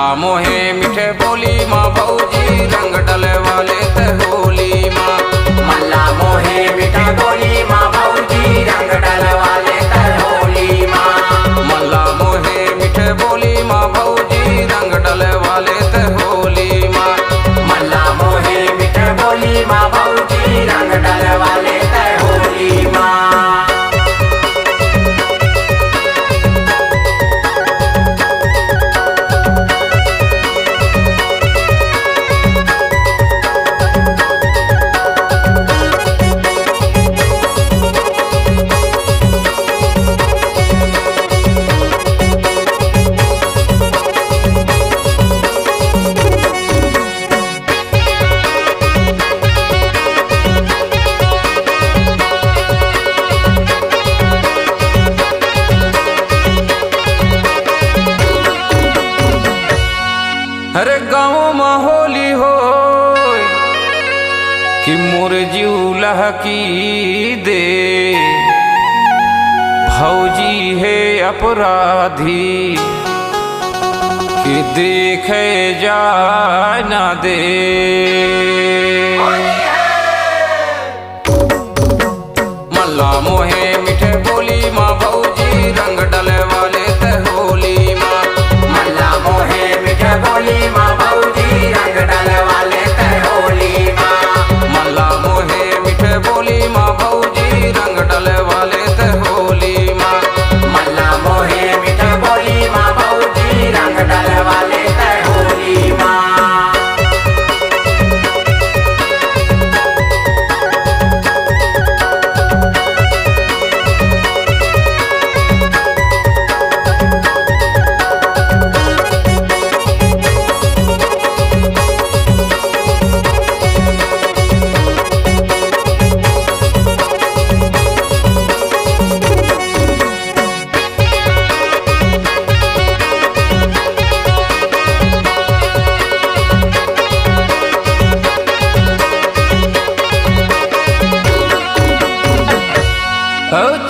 मल्ला मोहे मीठे बोली माँ भौजी रंग डले वाले ते होली माँ। मल्ला मोहे मीठे बोली माँ भौजी रंग डले वाले ते होली माँ। मल्ला मोहे मीठे बोली माँ भौजी रंग डले वाले ते होली माँ। मल्ला मोहे मीठे बोली माँ भौजी रंग डले वाले ते होली माँ। अरे गाँव में होली हो कि मोर जीव लहकी दे, भौजी है अपराधी कि देखे जा ना दे। मल्ला मोहे मीठे बोली माँ भौजी रंग डले वाले ते होली माँ। मल्ला मोहे मीठे बोली माँ भौजी रंग डले वाले ते होली माँ। मल्ला मोहे मीठे बोली माँ भौजी रंग डले वाले ते होली माँ। मल्ला मोहे मीठे बोली माँ भौजी रंग डले वाले ते होली माँ।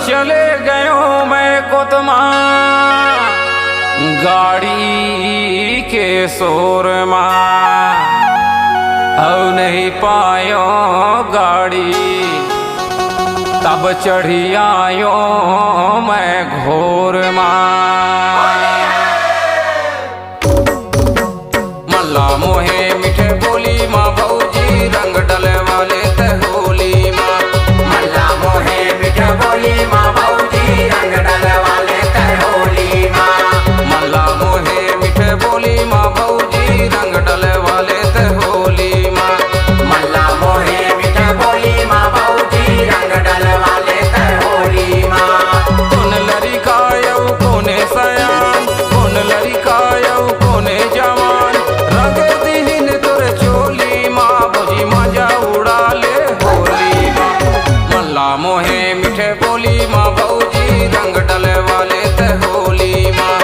चले गयो मैं कोतमा गाड़ी के शोर माँ, औ नहीं पायो गाड़ी तब चढ़ी आयो मैं घोर माँ। मल्ला मोहे मीठे बोली माँ भौजी रंग डले वाले ते होली माँ। मल्ला मोहे मीठे बोली माँ भौजी रंग डले वाले ते होली माँ। मल्ला मोहे मीठे बोली माँ भौजी रंग डले वाले ते होली माँ। मल्ला मोहे मीठे बोली माँ भौजी रंग डले वाले ते होली माँ। कौन लड़िकायौ कोने सयान, कौन लड़िकायौ कोने जवान, रंग दीहिन तोर चोली माँ भौजी मजा उड़ा ले होली माँ। मल्ला मोहे मीठे बोली माँ भौजी रंग डले वाले ते होली माँ।